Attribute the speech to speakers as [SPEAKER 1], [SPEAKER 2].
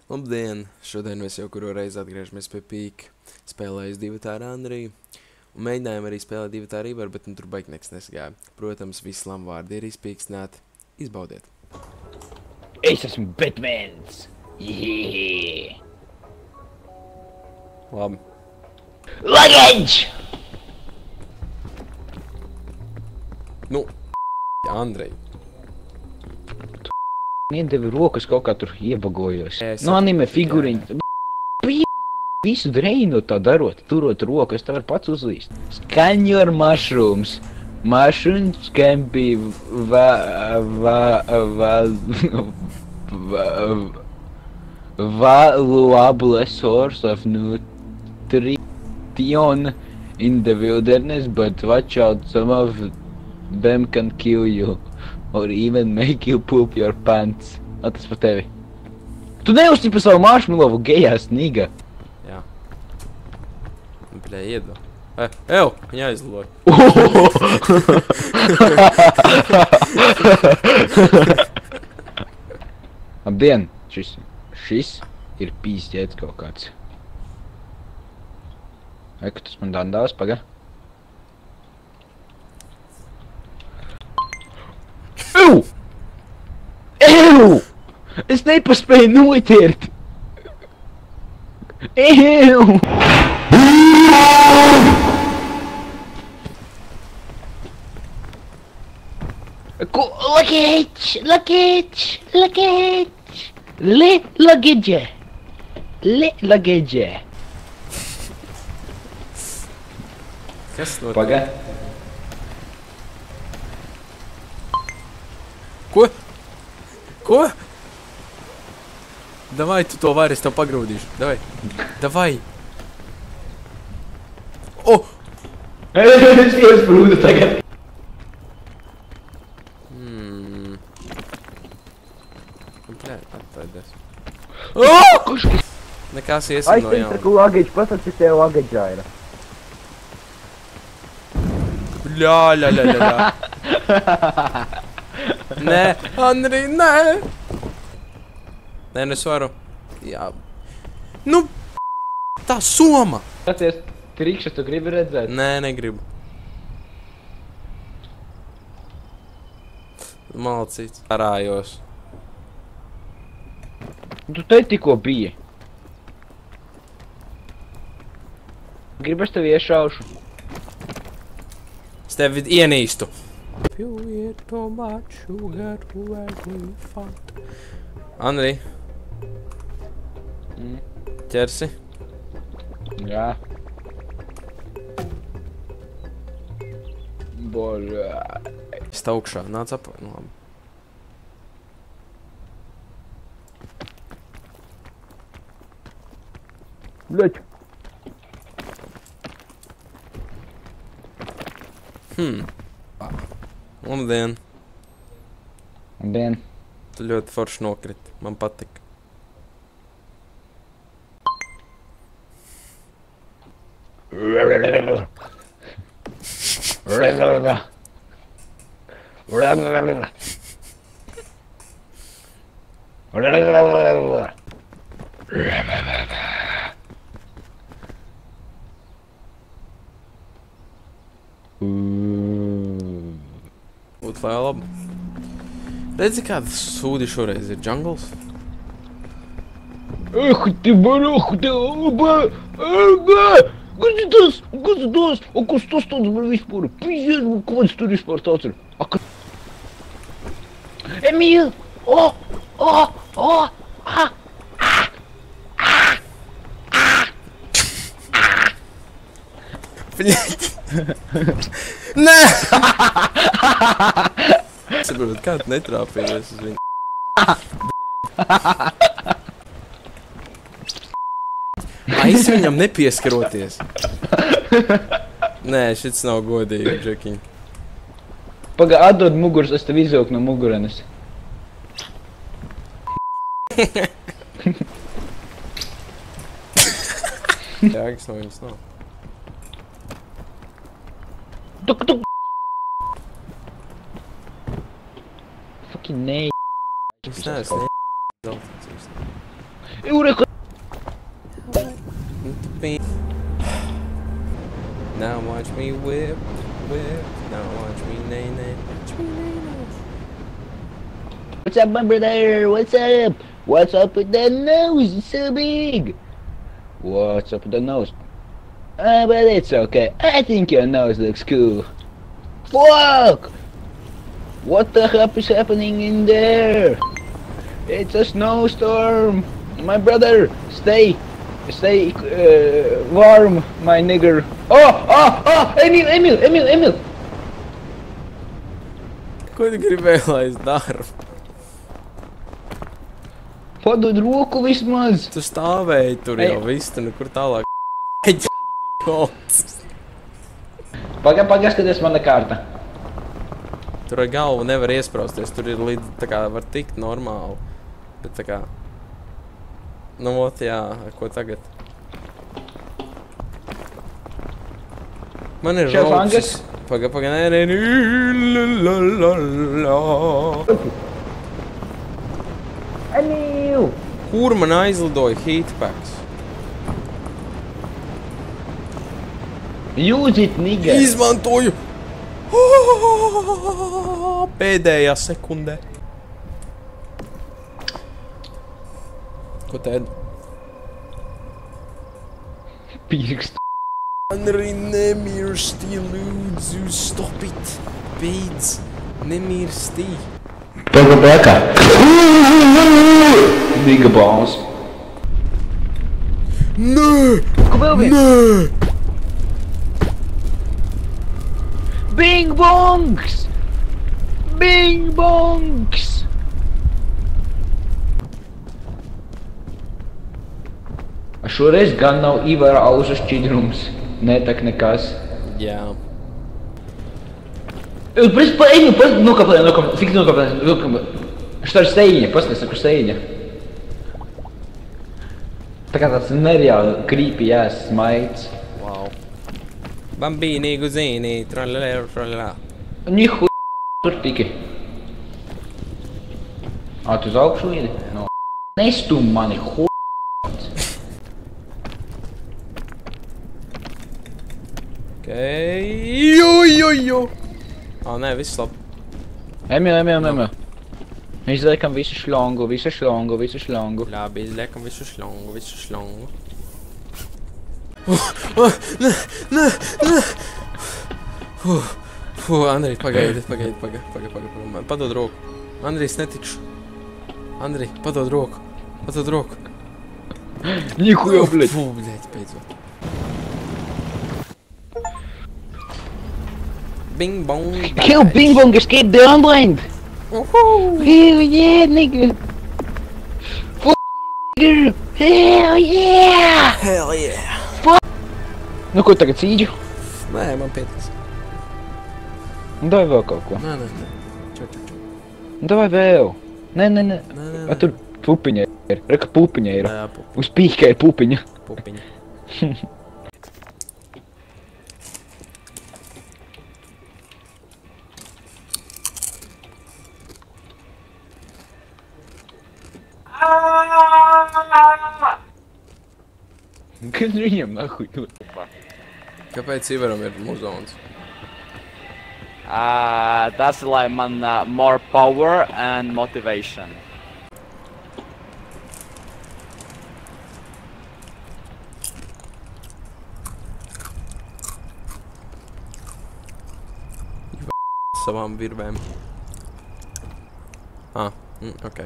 [SPEAKER 1] Labdien! Šodien mēs jau kuru reizi atgriežamies pie pīka. Spēlējis divatā ar Andriju. Un mēģinājām arī spēlēt divatā ar Ivaru, bet tur baigi nekas nesagāja. Protams, visi lamvārdi ir izpīkstināti. Izbaudiet!
[SPEAKER 2] Es esmu Batmans! Jēē!
[SPEAKER 1] Labi.
[SPEAKER 2] Luggage!
[SPEAKER 1] Nu, Andrej.
[SPEAKER 2] Iedevi rokas kaut kā tur iebagojos.
[SPEAKER 1] Es
[SPEAKER 2] No anime figuriņu. Visu dreinu tā darot, turot roku, es tā varu pats uzlīst. Scan your mushrooms. Mushrooms can be valuable source of nutrition in the wilderness, but watch out, some of them can kill you. Or even make you poop your pants. Tas par tevi. Tu neuztipi savu marshmallowu, gejā sniga.
[SPEAKER 1] Jā. Bļā, iedo. Ew! Viņa aizloja.
[SPEAKER 2] Labdien! Šis ir pīsķēts kaut kāds. Vai, ka tas man dandās, paga? Ew! Ew! Es nepaspēju noķert! Ew! Luggage! Luggage! Luggage! Luggage! Luggage!
[SPEAKER 1] Kas notiek?
[SPEAKER 2] Paga?
[SPEAKER 1] Ko? Ko? Davai, tu to vari, es tev pagrūdīšu. Davai. Davai. O!
[SPEAKER 2] Es sprūdu tagad.
[SPEAKER 1] Bļā, atpaidies. O! Nekās iesim no jauna.
[SPEAKER 2] Aizsaka luggage, pasaki tev luggage ir.
[SPEAKER 1] Bļā, ļā, ļā, ļā, ļā. Nē, Andrij, nē! Nē, es varu. Jā. Nu, tā soma!
[SPEAKER 2] Skaties, trikšas tu gribi redzēt?
[SPEAKER 1] Nē, negribu. Malcīts. Parājos.
[SPEAKER 2] Tu te tikko biji. Gribi es tevi iešaušu?
[SPEAKER 1] Es tevi ienīstu. Pjuiet tomāt sugar to every fat. Andrij. Ķersi?
[SPEAKER 2] Jā. Bože.
[SPEAKER 1] Es tā augšā. Nāc apā. Nu, labi.
[SPEAKER 2] Bļaķ.
[SPEAKER 1] Labdien.
[SPEAKER 2] Labdien.
[SPEAKER 1] Tu ļoti forši nokrit. Man patika. Būtu vēl labi. Redzi, kāda sūdi šoreiz ir džungls?
[SPEAKER 2] Эх ты, барах ты, оба, ага! Kas ir tas? Kas ir tas? O, kas tas tāds var vispār? Pīzies, kāds tur vispār tāds ir? Emīl! O! O! O! A!
[SPEAKER 1] Nē! Saprot, kā tu netrāpījies uz viņu? Aiz viņam nepieskaroties. Nē, šits nav godīgi, džekiņ.
[SPEAKER 2] Paga, atdod muguras, es tev izvilku no mugurenes.
[SPEAKER 1] Jēgas no viņas nav.
[SPEAKER 2] Tuk! Fucking nē.
[SPEAKER 1] Es neesmu
[SPEAKER 2] Eureka!
[SPEAKER 1] Now watch me whip, whip. Now watch me nay nay. Watch me nay nay.
[SPEAKER 2] What's up, my brother? What's up? What's up with the nose? It's so big. What's up with the nose? But it's okay. I think your nose looks cool. Fuck! What the heck is happening in there? It's a snowstorm. My brother, stay warm, my nigger. Oh, Emil.
[SPEAKER 1] Ko tu gribēji, lai es daru?
[SPEAKER 2] Padod roku vismaz.
[SPEAKER 1] Tu stāvēji tur jau viss, tu nekur tālāk.
[SPEAKER 2] Pagaid, skaties mana kārta.
[SPEAKER 1] Tur ar galvu nevar iesprausties, tur ir līdz, tā kā var tikt normāli. Bet tā kā... Nu, ot, jā, ko tagad? Man ir ročis. Paga, nē.
[SPEAKER 2] Emīl!
[SPEAKER 1] Kur man aizlidoja heatpacks?
[SPEAKER 2] Use it, nigga!
[SPEAKER 1] Izmantoju! Pēdējā sekundē. Ko tēd?
[SPEAKER 2] Pirkstu.
[SPEAKER 1] Andri, nemirsti, lūdzu, stop it! Beidz, nemirsti!
[SPEAKER 2] Paga! Nigga balls.
[SPEAKER 1] Nē!
[SPEAKER 2] Kubēlvi!
[SPEAKER 1] Nē!
[SPEAKER 2] Bing bongs! Bing bongs! Šoreiz gan nav Ivara aužu šķidrums. Ne tak nekas.
[SPEAKER 1] Jā.
[SPEAKER 2] Nokapē. Što ir steiņa? Pasties, kur steiņa. Tā kā tāds nereāli creepy ass smaids.
[SPEAKER 1] Wow. Bambini, guzini, tralalā.
[SPEAKER 2] Nihu tur tiki. Tu uz augšu līdi? No. Nestum mani,
[SPEAKER 1] Okei. Jo. Nē, viss labi.
[SPEAKER 2] Emil. Viņš liekam visu šlongu.
[SPEAKER 1] Labi, liekam visu šlongu. Nē. Andrij, pagaidi. Man padod roku. Andrijs, netikšu. Andrij, padod roku.
[SPEAKER 2] Nihuja, bļaļ.
[SPEAKER 1] Bļaļ, beidzot. Bing bong.
[SPEAKER 2] Kill Bing Bong, escape the unblind. Hell yeah, nigga. Fuck, nigga. Hell yeah. Fuck. Nu, ko tagad cīģu?
[SPEAKER 1] Nē, man pietiks.
[SPEAKER 2] Davai vēl kaut ko.
[SPEAKER 1] Nē. Čau.
[SPEAKER 2] Davai vēl. Nē.
[SPEAKER 1] Nē.
[SPEAKER 2] Tur pupiņa ir. Reka pupiņa ir.
[SPEAKER 1] Jā,
[SPEAKER 2] Uz pīka ir pupiņa.
[SPEAKER 1] pupiņa.
[SPEAKER 2] Kas viņam nahuj?
[SPEAKER 1] Kāpēc Ivaram ir muzons?
[SPEAKER 3] Tas lai man more power and motivation.
[SPEAKER 1] Savām virvēm. Ok.